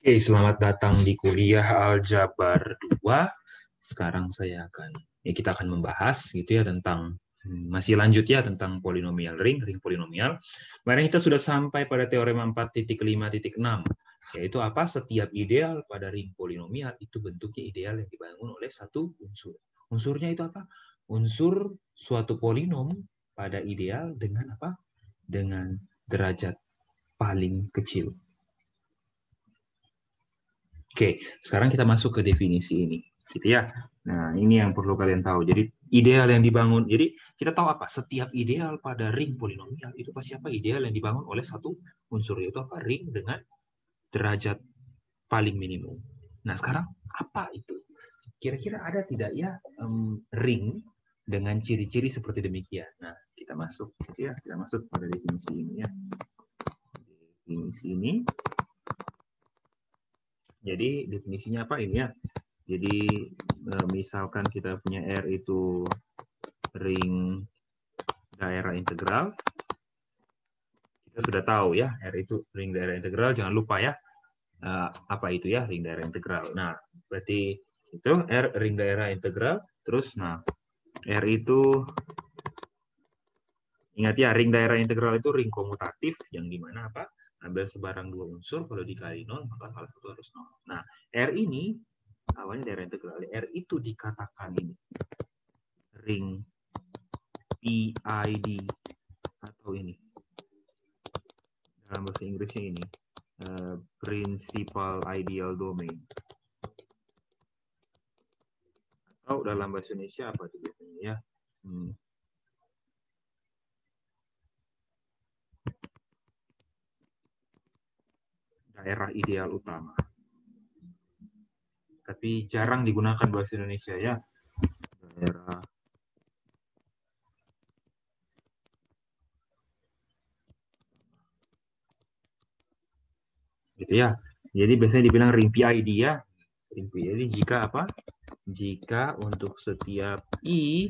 Oke, selamat datang di kuliah Aljabar 2. Sekarang kita akan membahas gitu ya tentang masih lanjut ya tentang polinomial ring polinomial. Kemarin kita sudah sampai pada teorema 4.5.6, yaitu apa? Setiap ideal pada ring polinomial itu bentuknya ideal yang dibangun oleh satu unsur. Unsurnya itu apa? Unsur suatu polinom pada ideal dengan apa? Dengan derajat paling kecil. Oke, sekarang kita masuk ke definisi ini, gitu ya. Nah, ini yang perlu kalian tahu. Jadi, ideal yang dibangun. Jadi, kita tahu apa? Setiap ideal pada ring polinomial itu pasti apa? Ideal yang dibangun oleh satu unsur, yaitu apa? Ring dengan derajat paling minimum. Nah, sekarang apa itu? Kira-kira ada tidak ya ring dengan ciri-ciri seperti demikian? Nah, kita masuk, gitu ya. Kita masuk pada definisi ini ya. Definisi ini. Jadi definisinya apa ini ya? Jadi misalkan kita punya R itu ring daerah integral, kita sudah tahu ya R itu ring daerah integral. Jangan lupa ya apa itu ya ring daerah integral. Nah, berarti itu R ring daerah integral. Terus, nah R itu ingat ya ring daerah integral itu ring komutatif yang dimana apa? Ambil sebarang dua unsur, kalau dikali 0 maka salah satu harus 0. Nah, R ini awalnya daerah integral. R itu dikatakan ini ring PID atau ini dalam bahasa Inggrisnya ini principal ideal domain, atau dalam bahasa Indonesia apa itu biasanya ya daerah ideal utama, tapi jarang digunakan bahasa Indonesia ya, daerah gitu ya. Jadi biasanya dibilang ring PID ya, ring PID jika apa? Jika untuk setiap I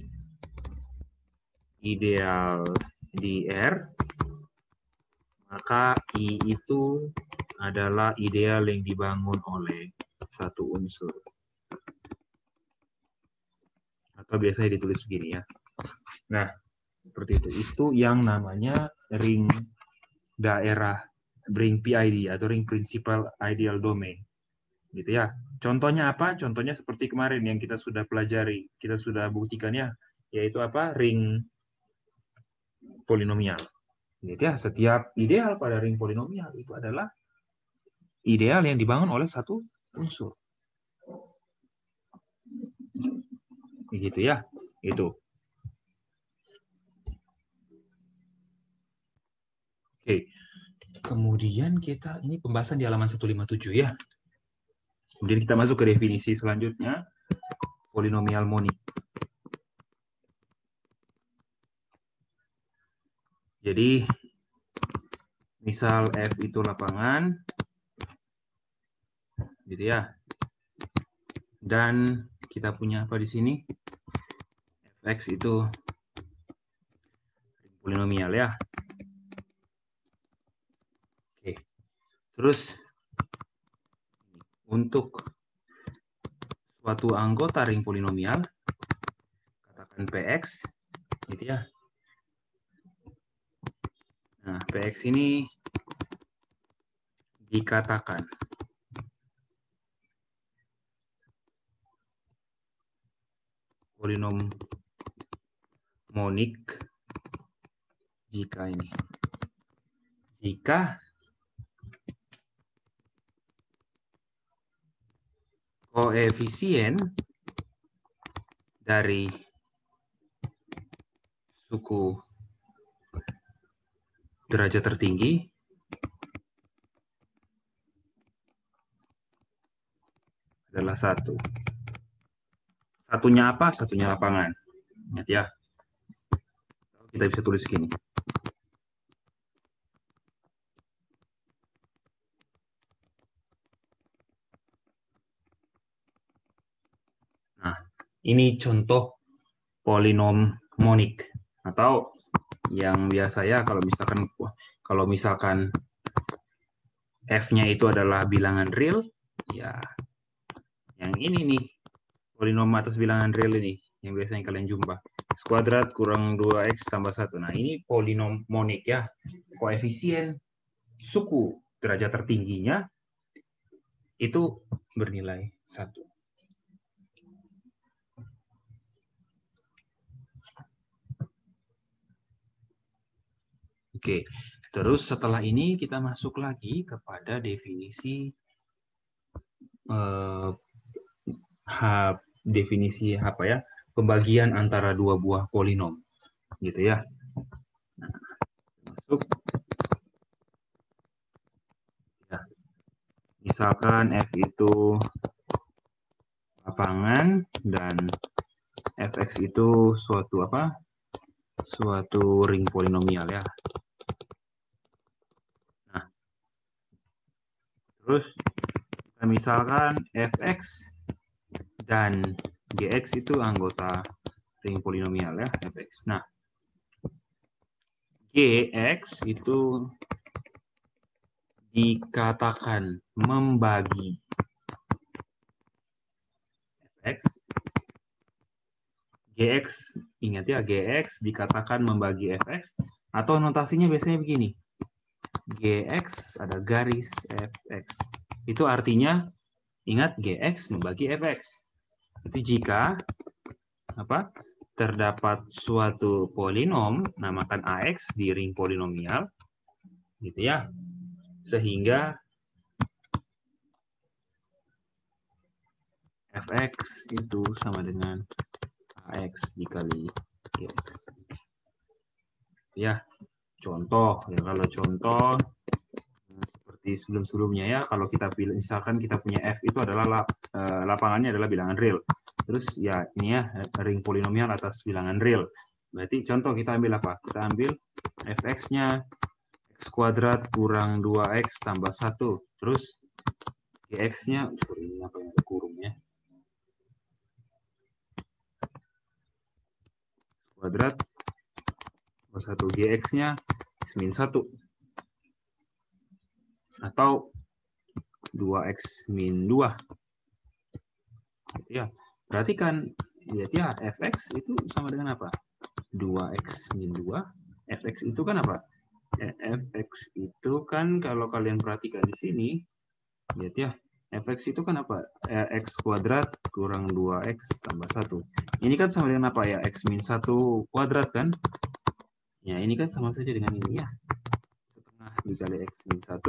ideal di R, maka I itu adalah ideal yang dibangun oleh satu unsur. Atau biasanya ditulis begini ya. Nah, seperti itu. Itu yang namanya ring daerah, ring PID atau ring principal ideal domain. Gitu ya. Contohnya apa? Contohnya seperti kemarin yang kita sudah pelajari, kita sudah buktikan ya, yaitu apa? Ring polinomial. Gitu ya. Setiap ideal pada ring polinomial itu adalah ideal yang dibangun oleh satu unsur. Gitu ya. Itu. Oke. Kemudian kita ini pembahasan di halaman 157 ya. Kemudian kita masuk ke definisi selanjutnya, polinomial monik. Jadi misal F itu lapangan, gitu ya. Dan kita punya apa di sini? Fx itu polinomial ya. Oke. Terus untuk suatu anggota ring polinomial, katakan Px, gitu ya. Nah, Px ini dikatakan polinom monik jika ini. Jika koefisien dari suku derajat tertinggi adalah 1. Satunya apa? Satunya lapangan. Ingat ya. Kita bisa tulis gini. Nah, ini contoh polinom monik, atau yang biasa ya kalau misalkan F-nya itu adalah bilangan real, ya yang ini nih, polinom atas bilangan real ini, yang biasanya kalian jumpa. X kuadrat kurang 2X tambah 1. Nah, ini polinomonik ya. Koefisien suku derajat tertingginya itu bernilai 1. Oke, terus setelah ini kita masuk lagi kepada definisi definisi apa ya, pembagian antara dua buah polinom, gitu ya. Nah, masuk. Ya. Misalkan F itu lapangan dan Fx itu suatu apa? Suatu ring polinomial ya. Nah, terus misalkan Fx dan Gx itu anggota ring polinomial ya, Fx. Nah, Gx itu dikatakan membagi Fx. Gx, ingat ya, Gx dikatakan membagi Fx, atau notasinya biasanya begini. Gx ada garis Fx. Itu artinya, ingat, Gx membagi Fx. Jadi jika apa, terdapat suatu polinom, namakan Ax di ring polinomial, gitu ya, sehingga Fx itu sama dengan Ax dikali Gx. Ya, contoh ya, kalau contoh seperti sebelum-sebelumnya ya, kalau kita pilih misalkan kita punya F itu adalah lapangannya adalah bilangan real. Terus ya ini ya ring polinomial atas bilangan real. Berarti contoh kita ambil apa? Kita ambil Fx-nya X kuadrat kurang 2X tambah 1. Terus Gx-nya, ini apa yang ada kurungnya? Kuadrat tambah 1. Gx-nya X-1. Atau 2X-2. Gitu ya. Berarti kan lihat ya, Fx itu sama dengan apa? 2X-2. Fx itu kan apa? Fx itu kan kalau kalian perhatikan di sini, lihat ya, Fx itu kan apa? X kuadrat kurang 2X tambah 1. Ini kan sama dengan apa ya? X-1 kuadrat kan? Ya, ini kan sama saja dengan ini ya. Setengah dikali X-1.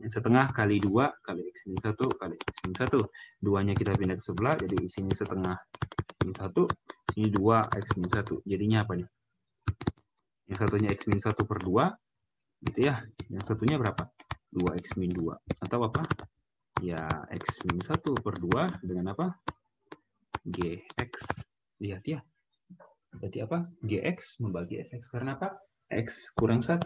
Setengah kali 2 kali X-1 kali X-1. 2-nya kita pindah ke sebelah, jadi di sini setengah X-1, ini 2 X-1. Jadinya apa nih? Yang satunya X-1 per 2, gitu ya. Yang satunya berapa? 2X-2. Atau apa? Ya, X-1 per 2 dengan apa? Gx. Lihat ya. Berarti apa? Gx membagi Fx. Karena apa? X kurang 1.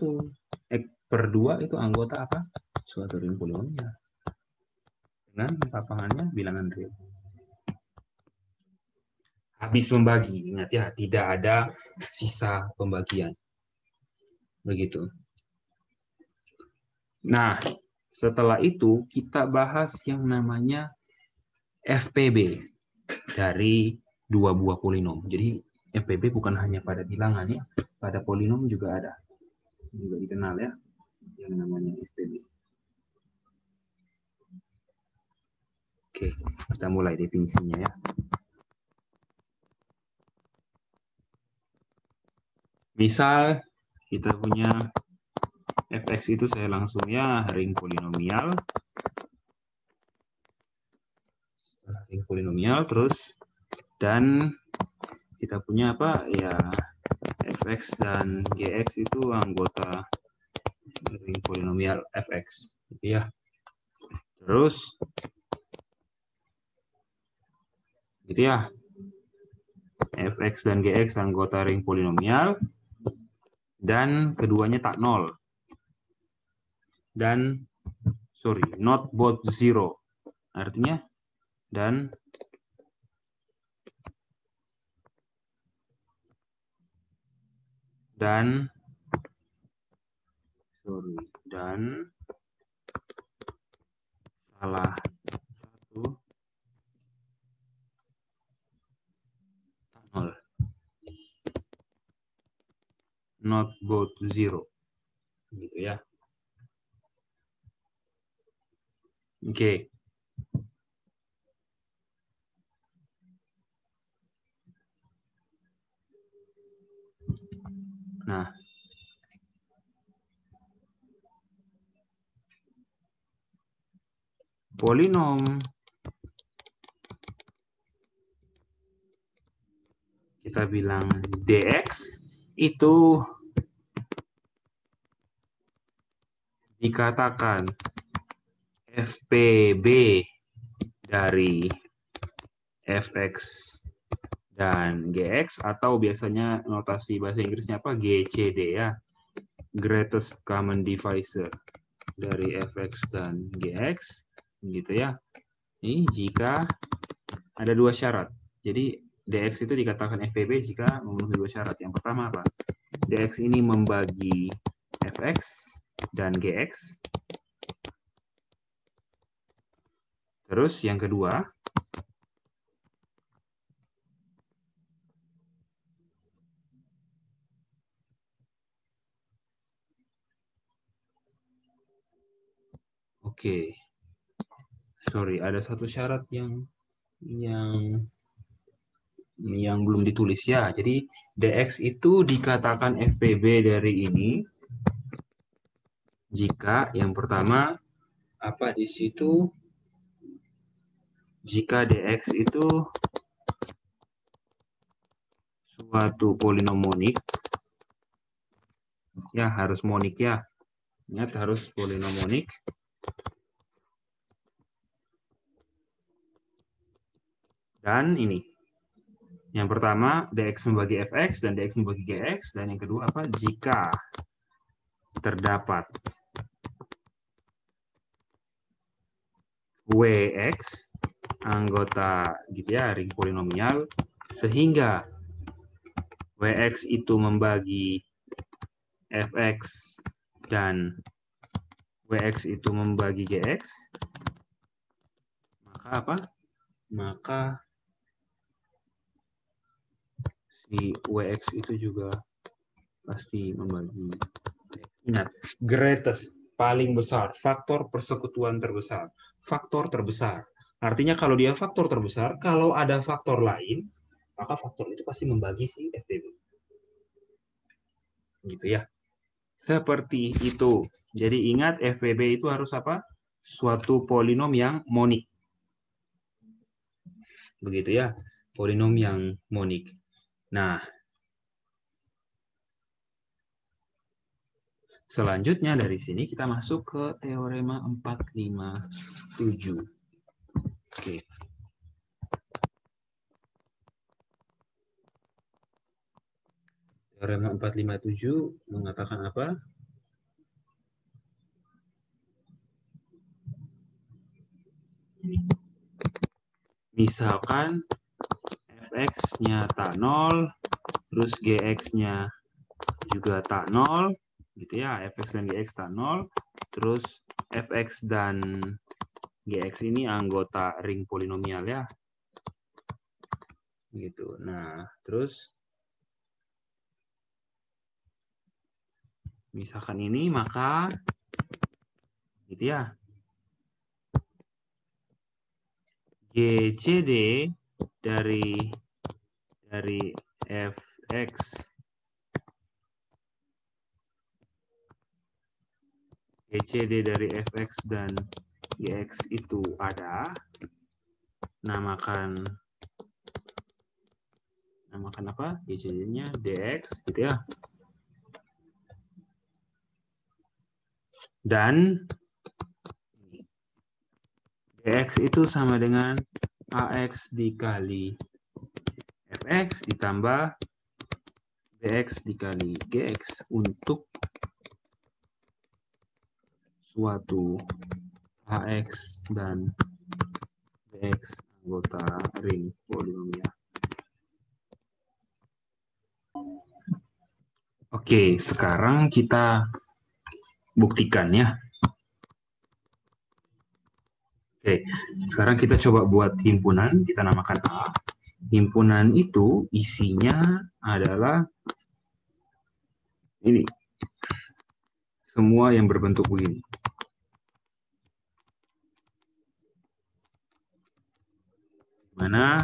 X per 2 itu anggota apa? Suatu ring polinomial. Dengan lapangannya bilangan real. Habis membagi, ingat ya, tidak ada sisa pembagian. Begitu. Nah, setelah itu kita bahas yang namanya FPB dari dua buah polinom. Jadi FPB bukan hanya pada bilangan ya, pada polinom juga ada. Juga dikenal ya, yang namanya FPB. Oke, kita mulai definisinya ya. Misal kita punya Fx itu saya langsung ya ring polinomial. Ring polinomial terus, dan kita punya apa ya, Fx dan Gx itu anggota ring polinomial Fx, gitu ya. Terus gitu ya, Fx dan Gx anggota ring polinomial dan keduanya tak nol, dan sorry, not both zero, artinya dan sorry, dan skala 1 tak 0. Not both 0. Gitu ya. Oke. Nah, polinom kita bilang dx itu dikatakan FPB dari fx dan gx, atau biasanya notasi bahasa Inggrisnya apa? GCD ya. Greatest common divisor dari fx dan gx, gitu ya. Ini jika ada dua syarat. Jadi dx itu dikatakan FPB jika memenuhi dua syarat. Yang pertama apa? Dx ini membagi fx dan gx. Terus yang kedua, oke. Sorry, ada satu syarat yang belum ditulis ya. Jadi dx itu dikatakan FPB dari ini jika yang pertama apa di situ, jika dx itu suatu polinom monik, ya harus monik ya. Ingat harus polinom monik. Dan ini. Yang pertama, dx membagi fx dan dx membagi gx. Dan yang kedua apa? Jika terdapat wx anggota gitu ya, ring polinomial, sehingga wx itu membagi fx dan wx itu membagi gx, maka apa? Maka si wx itu juga pasti membagi. Ingat, greatest, paling besar, faktor persekutuan terbesar, faktor terbesar. Artinya kalau dia faktor terbesar, kalau ada faktor lain, maka faktor itu pasti membagi si FPB. Gitu ya. Seperti itu. Jadi ingat FPB itu harus apa? Suatu polinom yang monik. Begitu ya, polinom yang monik. Nah, selanjutnya dari sini kita masuk ke teorema 457. Oke. Teorema 457 mengatakan apa? Misalkan fx-nya tak 0, terus gx-nya juga tak 0, gitu ya, fx dan gx tak 0, terus fx dan gx ini anggota ring polinomial ya. Gitu. Nah, terus misalkan ini, maka gitu ya. GCD dari fx GCD dari fx dan gx itu ada, namakan apa? GCD-nya dx gitu ya. Dan dx itu sama dengan ax dikali fx ditambah bx dikali gx untuk suatu ax dan bx anggota ring polinomial. Oke, sekarang kita buktikan ya. Oke, sekarang kita coba buat himpunan, kita namakan A. Himpunan itu isinya adalah ini, semua yang berbentuk begini. Mana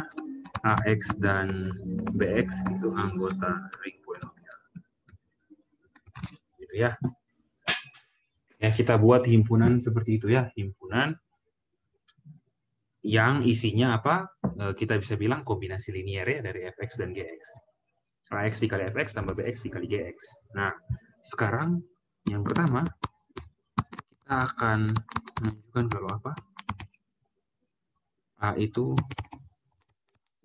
AX dan BX itu anggota ring polinomial. Gitu ya. Ya, kita buat himpunan seperti itu ya, himpunan yang isinya apa? Kita bisa bilang kombinasi linier ya dari fx dan gx. AX dikali fx tambah bx dikali gx. Nah, sekarang yang pertama kita akan menunjukkan kalau apa? A itu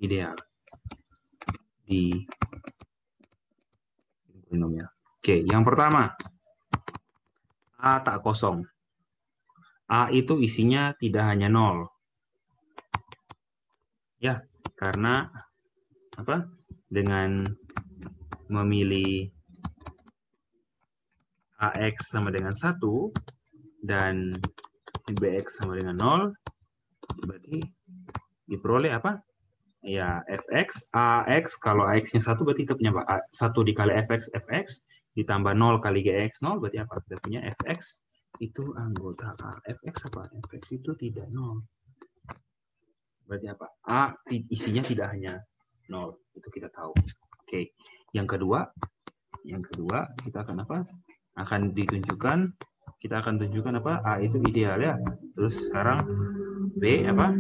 ideal di polinomial. Oke, yang pertama A tak kosong. A itu isinya tidak hanya 0. Ya, karena apa? Dengan memilih AX sama dengan 1 dan BX sama dengan 0, berarti diperoleh apa? Ya, fx, AX, kalau AX-nya 1 berarti kita punya 1 dikali fx, fx, ditambah 0 kali gx, 0, berarti apa? Kita punya fx itu anggota A. Fx apa? Fx itu tidak 0. Berarti apa? A isinya tidak hanya 0. Itu kita tahu. Oke. Yang kedua kita akan apa? Akan ditunjukkan, kita akan tunjukkan apa? A itu ideal ya. Terus sekarang B apa?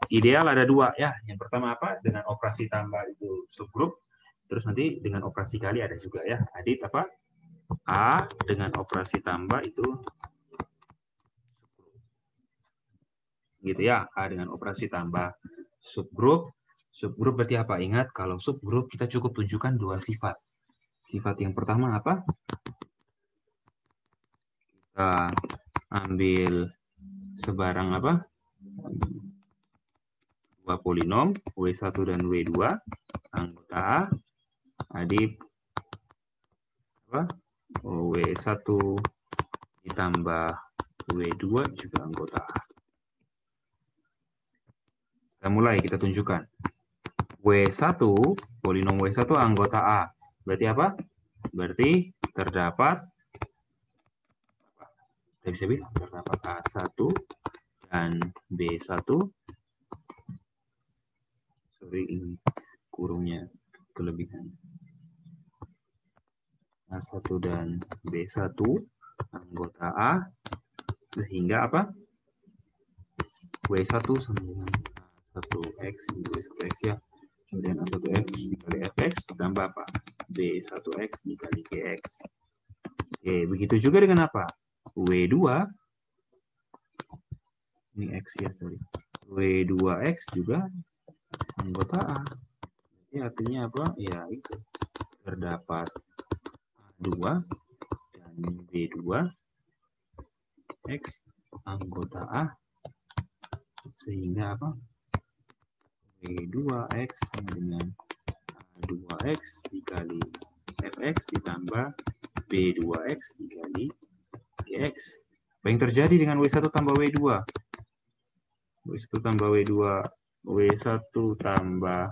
Ideal ada 2 ya. Yang pertama apa? Dengan operasi tambah itu subgrup. Terus nanti dengan operasi kali ada juga ya. Adit apa? A dengan operasi tambah itu gitu ya. A dengan operasi tambah subgrup. Subgrup berarti apa? Ingat kalau subgrup kita cukup tunjukkan 2 sifat. Sifat yang pertama apa? Kita ambil sebarang apa? 2 polinom W1 dan W2 anggota A. Adit apa? W1 ditambah W2 juga anggota A. Kita mulai, kita tunjukkan. W1, polinom W1 anggota A. Berarti apa? Berarti terdapat, kita bisa bilang, terdapat A1 dan B1. Sorry, ini kurungnya kelebihan. A1 dan B1 anggota A. Sehingga apa? W1 sama dengan A1X W1X ya. Kemudian A1X dikali Fx ditambah apa? B1X dikali Gx. Oke, begitu juga dengan apa? W2 ini X ya, sorry. W2X juga anggota A. Jadi artinya apa? Ya itu terdapat A2 dan B2 X anggota A sehingga apa? W2X sama dengan A2X dikali Fx ditambah B2X dikali Gx. Apa yang terjadi dengan W1 tambah W2? W1 tambah W2, W1 tambah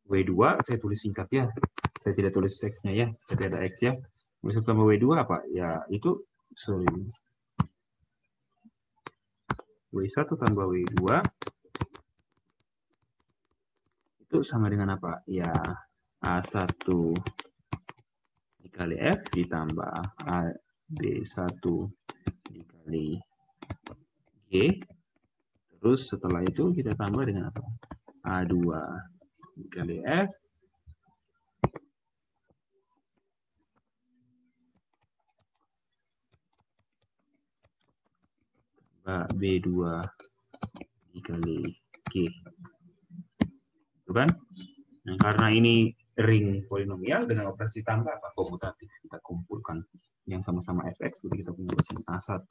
W2, saya tulis singkat ya. Saya tidak tulis X-nya ya, tidak ada X ya. W1 tambah W2 apa? Ya, itu, sorry. W1 tambah W2 itu sama dengan apa? Ya, A1 dikali F ditambah AB1 dikali G. Terus setelah itu kita tambah dengan apa? A2 dikali F B2 dikali G. Itu kan? Nah, karena ini ring polinomial dengan operasi tambah apa komutatif, kita kumpulkan yang sama-sama fx, jadi kita punya A1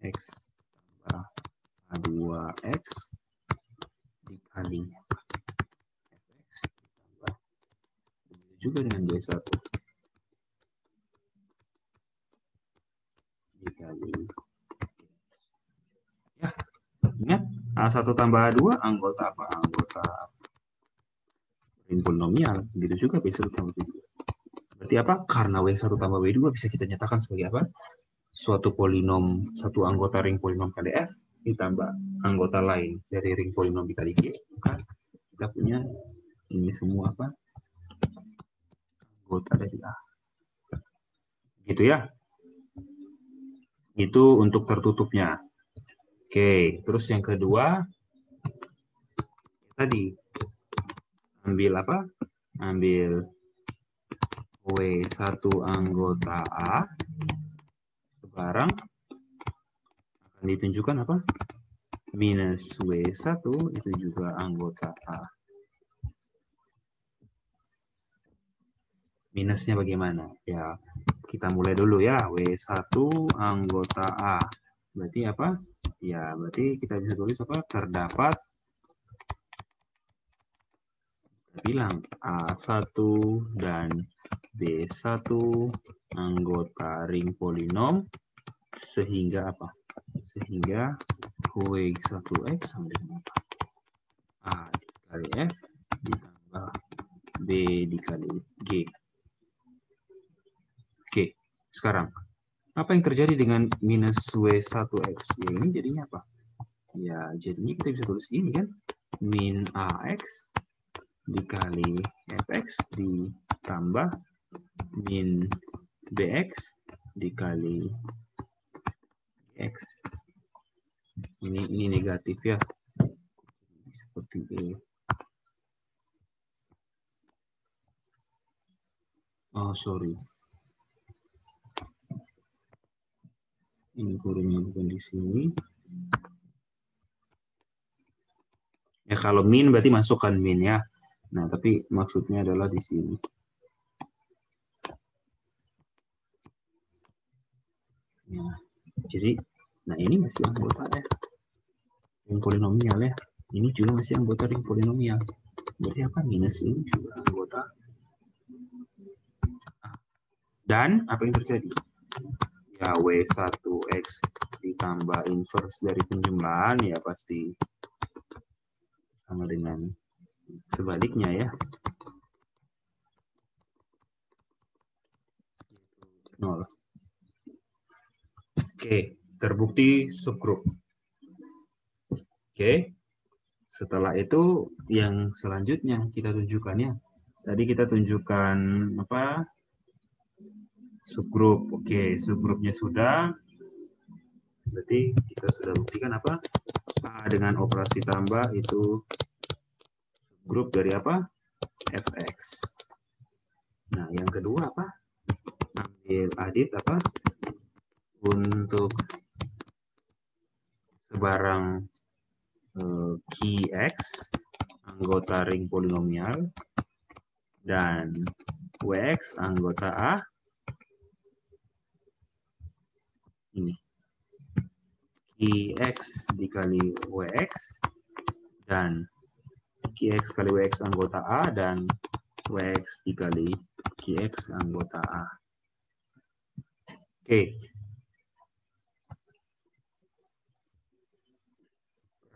x tambah A2x dikali fx ditambah juga dengan B1 dikali A1 tambah A2 anggota apa? Anggota ring polinomial. Begitu juga B1 tambah B2. Berarti apa? Karena W1 tambah W2 bisa kita nyatakan sebagai apa? Suatu polinom, satu anggota ring polinom kali F ditambah anggota lain dari ring polinom dikali G. Maka kita punya ini semua apa? Anggota dari A. Gitu ya. Itu untuk tertutupnya. Oke, terus yang kedua tadi ambil apa? Ambil W1 anggota A sebarang akan ditunjukkan apa? Minus W1 itu juga anggota A. Minusnya bagaimana? Ya, kita mulai dulu ya. W1 anggota A. Berarti apa? Ya, berarti kita bisa tulis apa? Terdapat, kita bilang A1 dan B1 anggota ring polinom sehingga apa? Sehingga W1X sama dengan apa? A dikali F ditambah B dikali G. Oke, sekarang apa yang terjadi dengan minus W1X? Ya, ini jadinya apa? Ya, jadinya kita bisa tulis ini kan. Min AX dikali Fx ditambah min Bx dikali X. Ini negatif ya. Seperti ini. Oh, sorry. Ini kurungnya bukan di sini. Ya, kalau min berarti masukkan min ya. Nah, tapi maksudnya adalah di sini. Ya, jadi, nah ini masih anggota F. Ring polinomial ya. Ini juga masih anggota ring polinomial. Berarti apa? Minus ini juga anggota. Dan apa yang terjadi? Ya, W1X ditambah inverse dari penjumlahan ya pasti sama dengan sebaliknya ya. 0. Oke, terbukti subgrup. Oke, setelah itu yang selanjutnya kita tunjukkan ya. Tadi kita tunjukkan apa? Subgrup. Oke, subgrupnya sudah. Berarti kita sudah buktikan apa? A dengan operasi tambah itu subgrup dari apa? Fx. Nah, yang kedua apa? Ambil adit apa? Untuk sebarang Qx anggota ring polinomial dan Wx anggota A. Ini Qx dikali Wx dan Qx kali Wx anggota A dan Wx dikali Qx anggota A. Oke.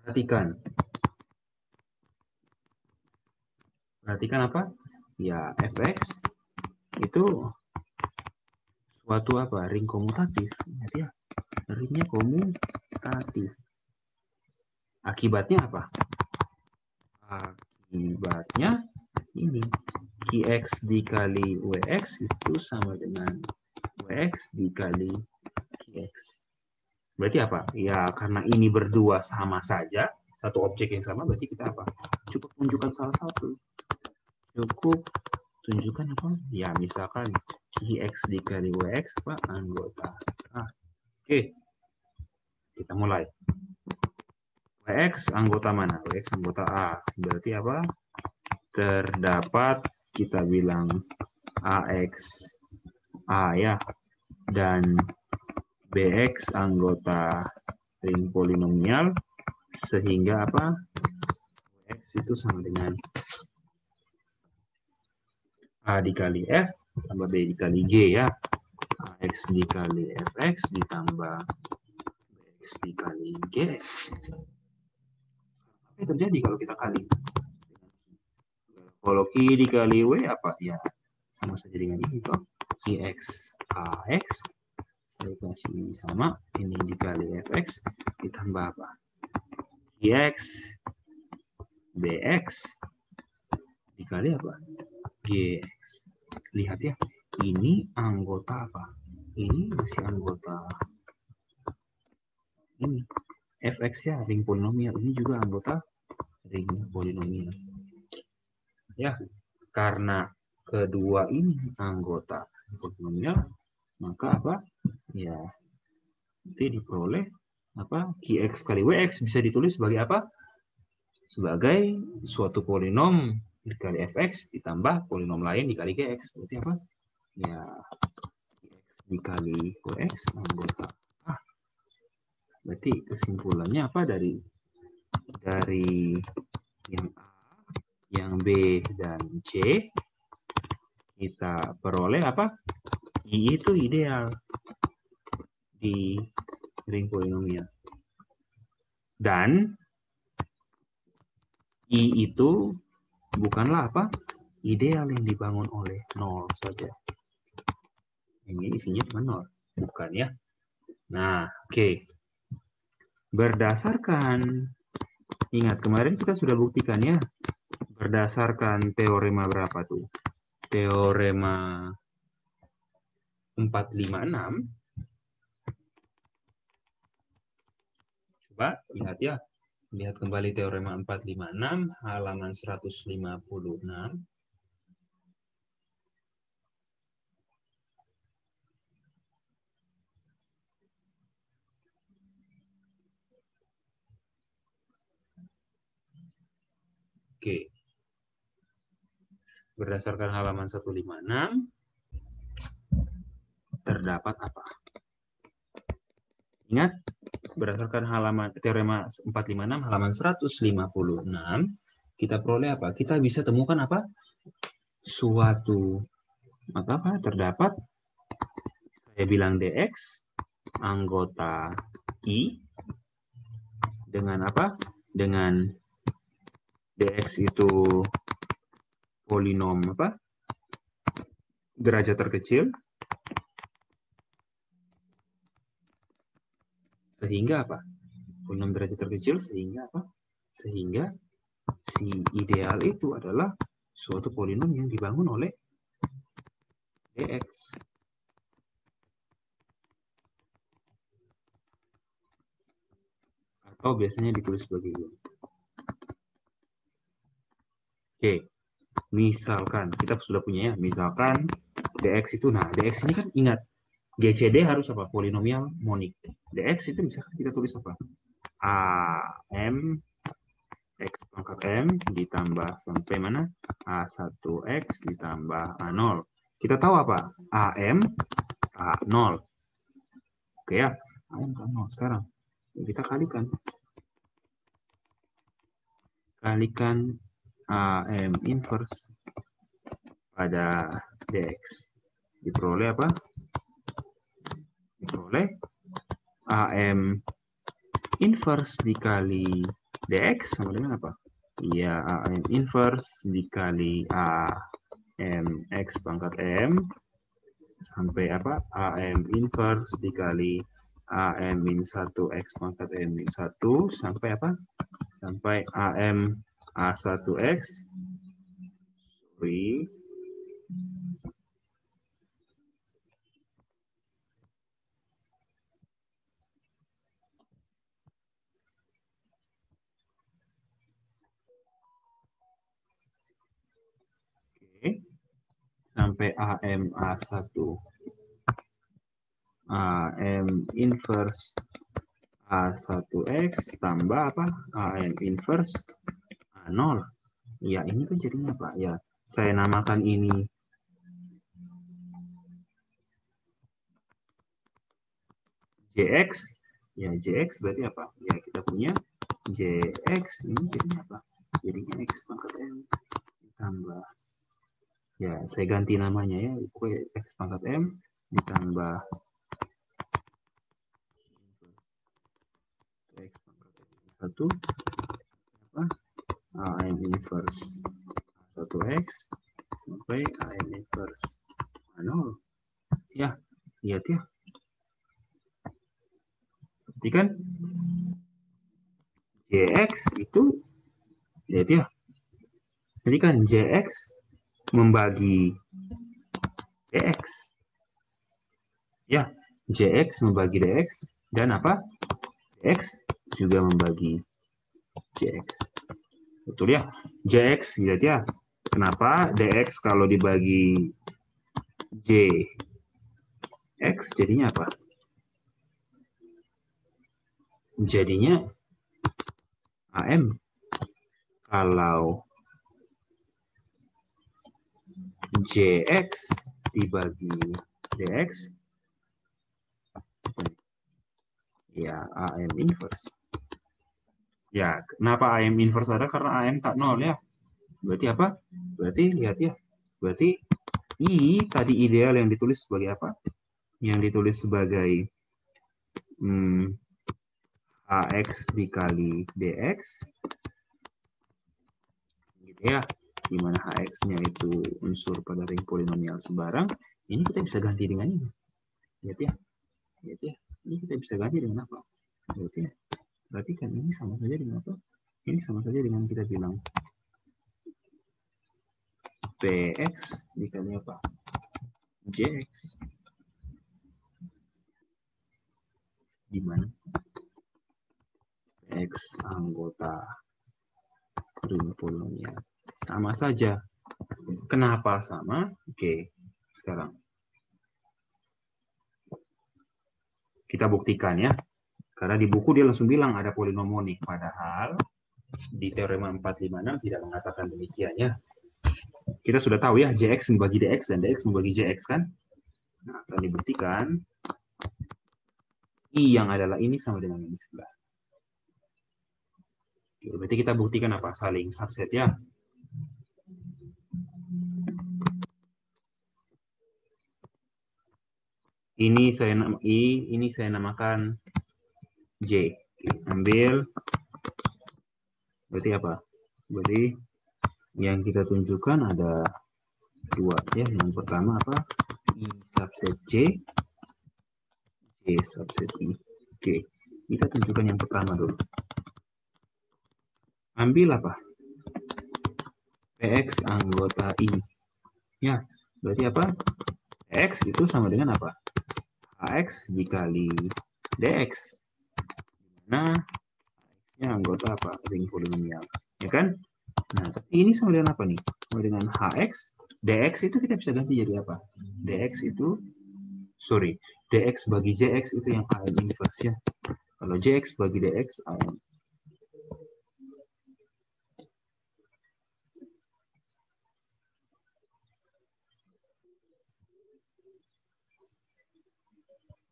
Perhatikan apa? Ya, Fx itu suatu apa? Ring komutatif. Ingat ya, ringnya komutatif. Akibatnya apa? Akibatnya ini Qx dikali Wx itu sama dengan Wx dikali Qx. Berarti apa? Ya, karena ini berdua sama saja, satu objek yang sama, berarti kita apa? Cukup tunjukkan salah satu. Cukup tunjukkan apa? Ya, misalkan Qx dikali Wx apa? Anggota A. Oke. Kita mulai. Wx anggota mana? Wx anggota A. Berarti apa? Terdapat, kita bilang AX A ya. Dan Bx anggota ring polinomial sehingga apa? X itu sama dengan A dikali F tambah B dikali G ya. AX dikali Fx ditambah Bx dikali Gx. Apa yang terjadi kalau kita kali? Kalau Q dikali W apa? Ya, sama saja dengan ini toh. Qx AX saya kasih sama ini dikali Fx ditambah apa? Qx Dx dikali apa? Gx. Lihat ya, ini anggota apa? Ini masih anggota ini. Fx ya, ring polinomial. Ini juga anggota ring polinomial. Ya, karena kedua ini anggota polinomial, maka apa? Ya, nanti diperoleh apa? Qx kali Wx bisa ditulis sebagai apa? Sebagai suatu polinom dikali fx ditambah polinom lain dikali gx. Berarti apa? Ya, x dikali wx anggota A. Berarti kesimpulannya apa dari yang A, yang B, dan C? Kita peroleh apa? I itu ideal di ring polinomial. Dan I itu bukanlah apa? Ideal yang dibangun oleh 0 saja. Ini isinya cuma 0, bukan ya? Nah, oke. Berdasarkan, ingat kemarin kita sudah buktikan ya, berdasarkan teorema berapa tuh? Teorema 456. Coba ingat ya, lihat kembali teorema 456, halaman 156. Oke. Berdasarkan halaman 156, terdapat apa? Ingat, berdasarkan halaman teorema 456 halaman 156, kita peroleh apa? Kita bisa temukan apa? Suatu apa? Terdapat, saya bilang dx anggota I dengan apa? Dengan dx itu polinom apa? Derajat terkecil. Sehingga apa? Polinom derajat terkecil sehingga apa? Sehingga si ideal itu adalah suatu polinom yang dibangun oleh dx. Atau biasanya ditulis sebagai ini. Oke, misalkan kita sudah punya ya, misalkan dx itu, nah dx ini kan ingat GCD harus apa? Polinomial monik. Dx itu misalkan kita tulis apa? AM X pangkat M ditambah sampai mana? A1X ditambah A0. Kita tahu apa? AM A0. Oke ya, AM A0 sekarang. Kita kalikan. Kalikan AM inverse pada DX. Diperoleh apa? Diperoleh AM inverse dikali DX sama dengan apa? Ya, AM inverse dikali AM X pangkat M sampai apa? AM inverse dikali AM min 1 X pangkat M min 1 sampai apa? Sampai AM A1X. Sorry. Sampai AM A1 AM inverse A1X tambah apa? AM inverse A0. Ya, ini kan jadinya apa? Ya, saya namakan ini JX. Ya, JX berarti apa? Ya, kita punya JX. Ini jadinya apa? Jadinya X pangkat M ditambah. Ya, saya ganti namanya ya. Pokoknya X pangkat M ditambah X pangkat M 1 apa? AM inverse 1x sampai AM inverse 0. Ya, lihat ya. Berarti kan JX itu, lihat ya. Jadi kan JX membagi DX. Ya, JX membagi DX dan apa? DX juga membagi JX. Betul ya? JX, lihat ya. Kenapa DX kalau dibagi JX jadinya apa? Jadinya AM. Kalau JX dibagi DX, ya AM inverse. Ya, kenapa AM inverse ada? Karena AM tak nol ya. Berarti apa? Berarti lihat ya. Berarti I tadi ideal yang ditulis sebagai apa? Yang ditulis sebagai AX dikali DX. Gitu ya. Dimana HX-nya itu unsur pada ring polinomial sembarang. Ini kita bisa ganti dengan ini. Lihat ya. Lihat ya. Ini kita bisa ganti dengan apa? Lihat ya. Berarti kan ini sama saja dengan apa? Ini sama saja dengan kita bilang PX dikali apa? JX. Di mana X anggota ring polinomial. Sama saja. Kenapa sama? Oke, sekarang kita buktikan ya. Karena di buku dia langsung bilang ada polinomonik. Padahal di teorema 456 tidak mengatakan demikian ya. Kita sudah tahu ya, JX membagi DX dan DX membagi JX kan? Nah, akan dibuktikan I yang adalah ini sama dengan ini sebelah. Oke, berarti kita buktikan apa? Saling subset ya. Ini saya namakan J. Oke, ambil. Berarti apa? Berarti yang kita tunjukkan ada dua ya. Yang pertama apa? I subset J. J subset I. Oke, kita tunjukkan yang pertama dulu. Ambil apa? PX anggota I. Ya, berarti apa? X itu sama dengan apa? AX dikali DX. Nah, X-nya anggota apa? Ring polinomial. Ya kan? Nah, tapi ini sama dengan apa nih? Sama dengan HX. DX itu kita bisa ganti jadi apa? DX itu, sorry, DX bagi JX itu yang AM inverse ya. Kalau JX bagi DX, AM.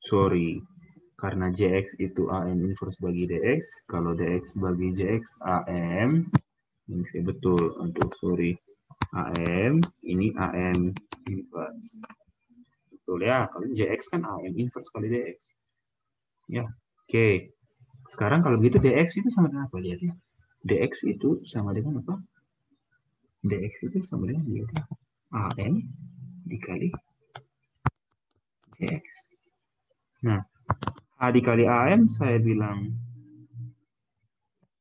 Sorry, karena JX itu AM inverse bagi DX, kalau DX bagi JX, AM, ini saya betul, untuk sorry, AM, ini AM inverse. Betul ya, kalau JX kan AM inverse kali DX. Ya, oke. Sekarang kalau begitu DX itu sama dengan apa? Lihat ya. DX itu sama dengan apa? DX itu sama dengan, lihat ya, AM dikali JX. Nah, H dikali AM saya bilang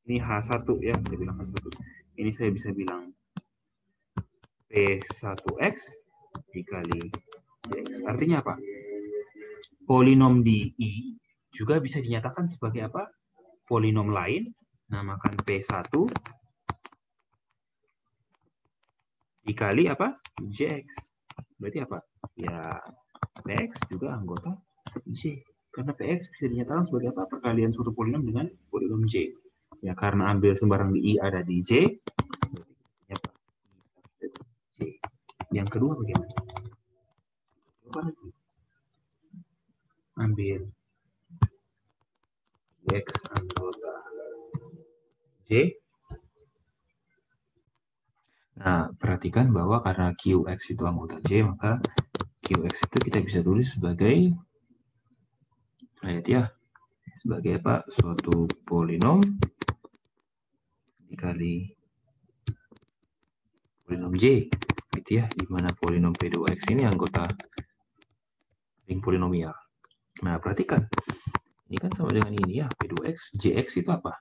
ini H1 ya, saya bilang H1. Ini saya bisa bilang P1X dikali JX. Artinya apa? Polinom di I juga bisa dinyatakan sebagai apa? Polinom lain, namakan P1 dikali apa? JX. Berarti apa? Ya, PX juga anggota J. Karena PX bisa dinyatakan sebagai apa? Perkalian suatu polinom dengan polinom J. Ya, karena ambil sembarang di I ada di J, berarti apa? J. Yang kedua bagaimana? Ambil X anggota J. Nah, perhatikan bahwa karena QX itu anggota J, maka QX itu kita bisa tulis sebagai, lihat ya, sebagai apa? Suatu polinom dikali polinom J, gitu ya, di mana polinom P2X ini anggota ring polinomial. Nah, perhatikan, ini kan sama dengan ini ya, P2X, JX itu apa?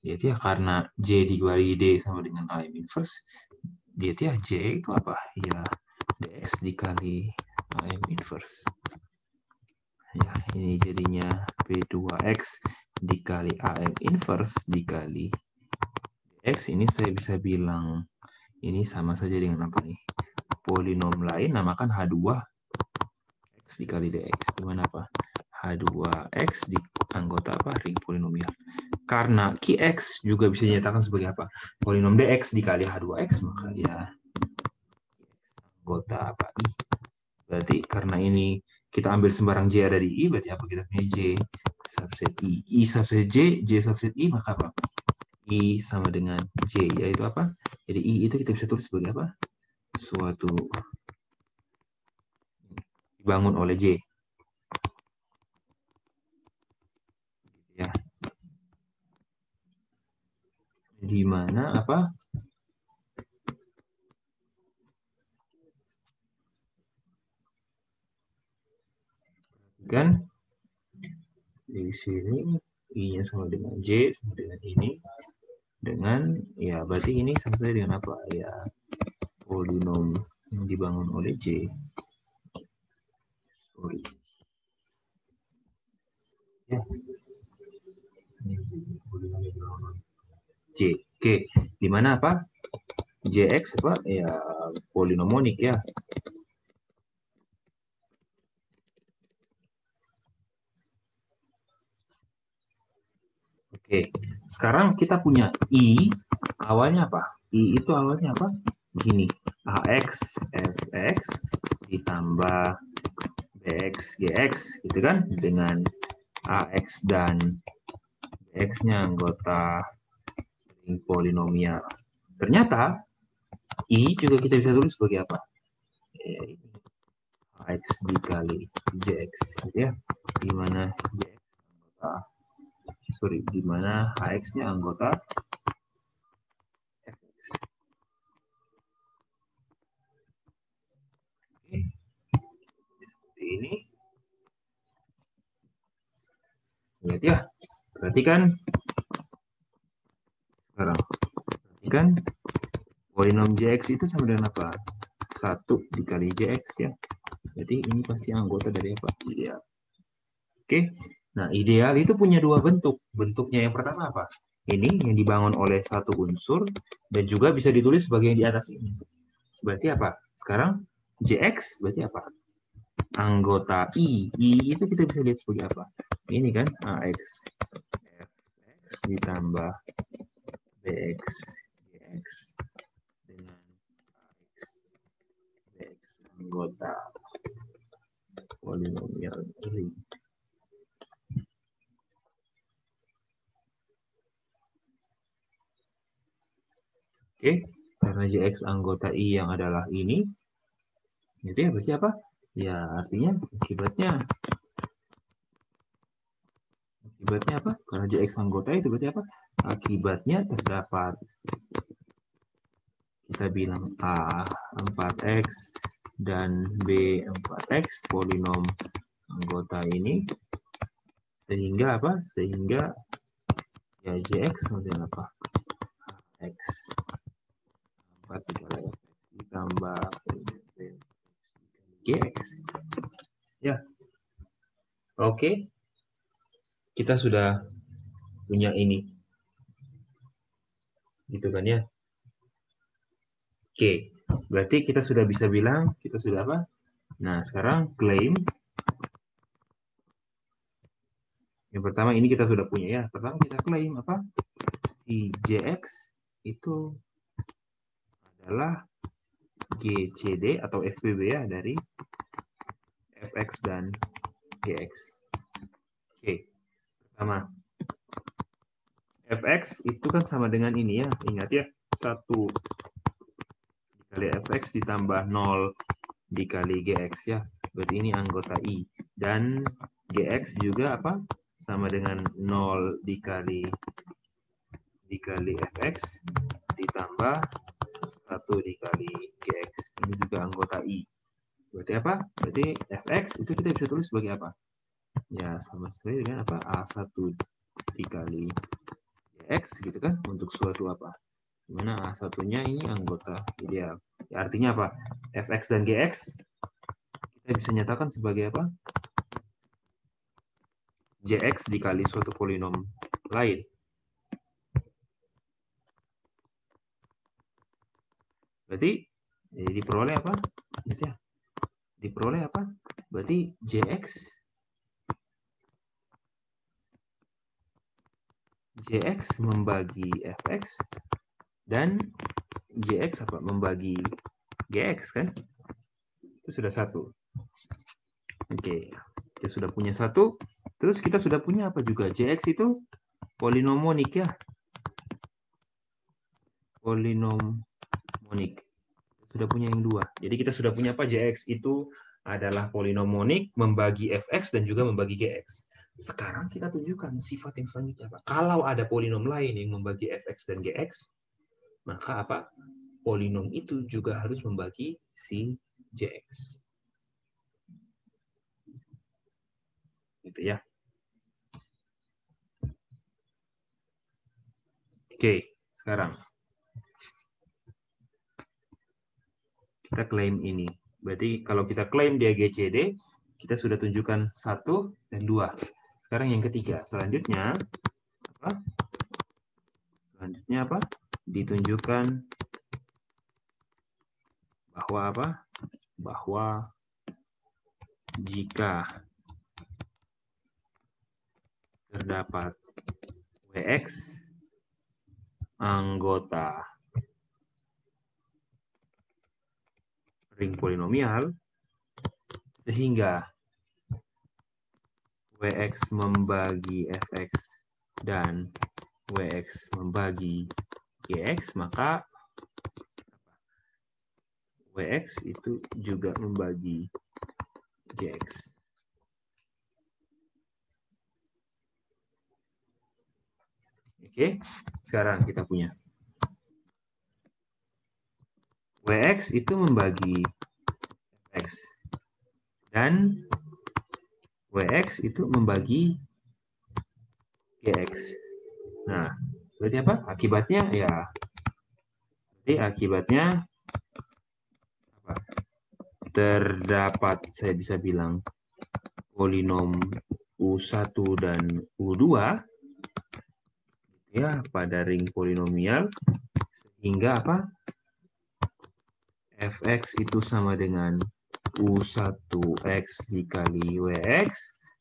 Yaitu ya, karena J dikali D sama dengan AM inverse, yaitu ya, J itu apa? Ya, DX dikali AM inverse. Ya, ini jadinya P2X dikali AM inverse dikali DX. Ini saya bisa bilang ini sama saja dengan apa nih? Polinom lain namakan H2X dikali DX. Gimana apa? H2X di anggota apa? Ring polinomial. Karena Qx juga bisa dinyatakan sebagai apa? Polinom DX dikali H2X, maka ya anggota apa? I. Berarti karena ini kita ambil sembarang J ada di I, berarti apa? Kita punya J subset I. I subset J subset I, maka apa? I sama dengan J, yaitu apa? Jadi I itu kita bisa tulis sebagai apa? Suatu dibangun oleh J. Ya. Di mana apa? Kan di sini I-nya sama dengan J, sama dengan ini. Dengan, ya berarti ini sama saja dengan apa? Ya, polinom yang dibangun oleh J. Sorry. Ya. Polinom yang dibangun oleh J. Oke, di mana apa? JX apa? Ya, polinomonik ya. Oke, sekarang kita punya I, awalnya apa? I itu awalnya apa? Gini, AX, FX ditambah BX, GX, gitu kan? Dengan AX dan BX-nya anggota ring polinomial. Ternyata, I juga kita bisa tulis sebagai apa? AX dikali JX, gitu ya. Di mana JX anggota di mana HX-nya anggota FX. Oke. Seperti ini. Lihat ya. Perhatikan. Sekarang. Perhatikan. Polinom JX itu sama dengan apa? 1 dikali JX ya. Jadi ini pasti anggota dari apa? Ideal. Oke. Nah, ideal itu punya dua bentuk. Bentuknya yang pertama apa? Ini yang dibangun oleh satu unsur dan juga bisa ditulis sebagai yang di atas ini. Berarti apa? Sekarang JX berarti apa? Anggota I. I itu kita bisa lihat sebagai apa? Ini kan AX FX ditambah BX GX dengan AX BX anggota polinomial ring. Oke, karena JX anggota I yang adalah ini, itu ya berarti apa? Ya artinya akibatnya apa? Karena JX anggota itu berarti apa? Akibatnya terdapat, kita bilang A4X dan B4X polinom anggota ini, sehingga apa? Sehingga ya JX sama dengan apa? X 4 dikali Fx ditambah GX. Ya. Oke. Kita sudah punya ini. Gitu kan ya? Oke. Berarti kita sudah bisa bilang, kita sudah apa? Nah, sekarang claim. Yang pertama ini kita sudah punya ya. Pertama kita claim apa? Si JX itu adalah GCD atau FPB ya dari FX dan GX. Oke. Pertama. FX itu kan sama dengan ini ya. Ingat ya. 1 dikali Fx ditambah 0 dikali Gx ya. Berarti ini anggota I. Dan Gx juga apa? Sama dengan 0 dikali Fx ditambah 1 dikali GX. Ini juga anggota I. Berarti apa? Berarti Fx itu kita bisa tulis sebagai apa? Ya, sama sekali dengan apa? A1 dikali GX gitu kan, untuk suatu apa? Dimana A1-nya ini anggota ideal. Ya, artinya apa? Fx dan Gx kita bisa nyatakan sebagai apa? Jx dikali suatu polinom lain. Berarti diperoleh apa? Ya, diperoleh apa? Berarti Jx membagi Fx dan Jx apa? Membagi Gx kan? Itu sudah satu. Oke, kita sudah punya satu. Terus kita sudah punya apa juga? Jx itu polinomonik ya. Polinomonik. Sudah punya yang dua. Jadi kita sudah punya apa? Jx itu adalah polinomonik membagi Fx dan juga membagi Gx. Sekarang kita tunjukkan sifat yang selanjutnya apa? Kalau ada polinom lain yang membagi Fx dan Gx, maka apa? Polinom itu juga harus membagi si Jx. Gitu ya. Oke, sekarang kita klaim ini. Berarti kalau kita klaim dia GCD, kita sudah tunjukkan 1 dan 2. Sekarang yang ketiga. Selanjutnya apa? Selanjutnya apa? Ditunjukkan bahwa apa? Bahwa jika terdapat Wx anggota ring polinomial sehingga Wx membagi Fx dan Wx membagi Gx, maka Wx itu juga membagi Gx. Oke, sekarang kita punya Wx itu membagi Fx dan Wx itu membagi Gx. Nah, berarti apa? Akibatnya ya, berarti akibatnya apa? Terdapat, saya bisa bilang, polinom U1 dan U2 ya pada ring polinomial sehingga apa? Fx itu sama dengan U1x dikali Wx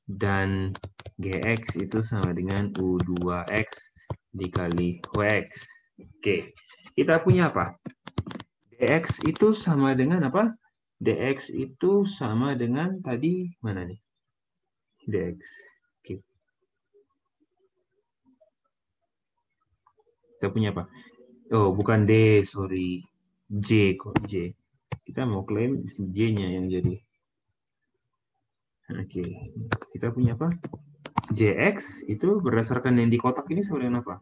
dan Gx itu sama dengan U2x dikali Wx. Oke, kita punya apa? Dx itu sama dengan apa? Dx itu sama dengan tadi mana nih? Dx. Oke. Kita punya apa? Oh, bukan D, sorry. J kok, J. Kita mau klaim si J-nya yang jadi. Oke. Kita punya apa? Jx itu berdasarkan yang di kotak ini sama dengan apa?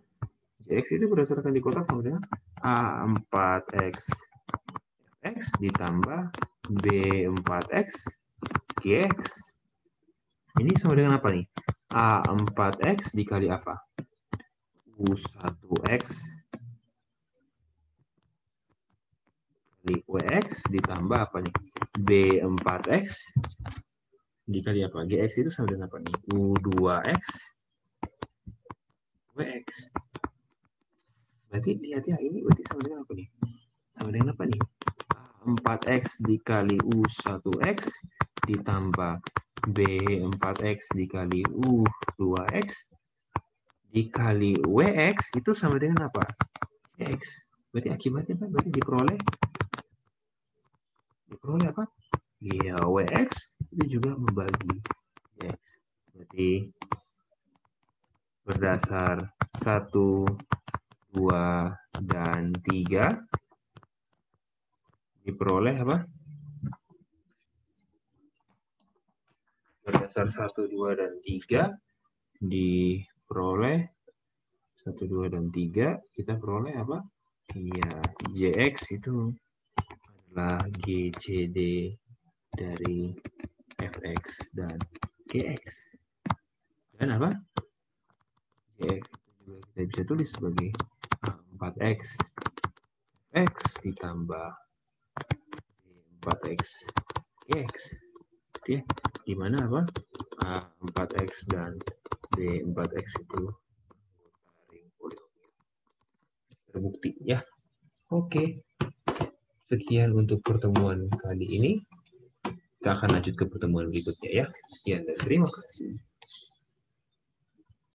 Jx itu berdasarkan di kotak sama dengan A4x x ditambah B4x Gx. Ini sama dengan apa nih? A4x dikali apa? U1x dikali Wx ditambah apa nih? B4x dikali apa? Gx itu sama dengan apa nih? U2x Wx. Berarti lihat ya, ini berarti sama dengan apa nih? Sama dengan apa nih? 4x dikali U1x ditambah B4x dikali U2x dikali Wx itu sama dengan apa? X. Berarti akibatnya apa? Berarti diperoleh apa? Ya, Wx itu juga membagi X. Berarti berdasar 1, 2, dan 3 diperoleh apa? Berdasar 1, 2, dan 3 diperoleh 1, 2, dan 3 kita peroleh apa? Iya, JX itu adalah GCD dari fx dan gx. Dan apa? Gx itu juga kita bisa tulis sebagai 4x x ditambah 4x gx. Oke, di mana apa? 4x dan d4x itu ring polinomial terbukti ya. Oke, sekian untuk pertemuan kali ini. Kita akan lanjut ke pertemuan berikutnya ya. Sekian dan terima kasih.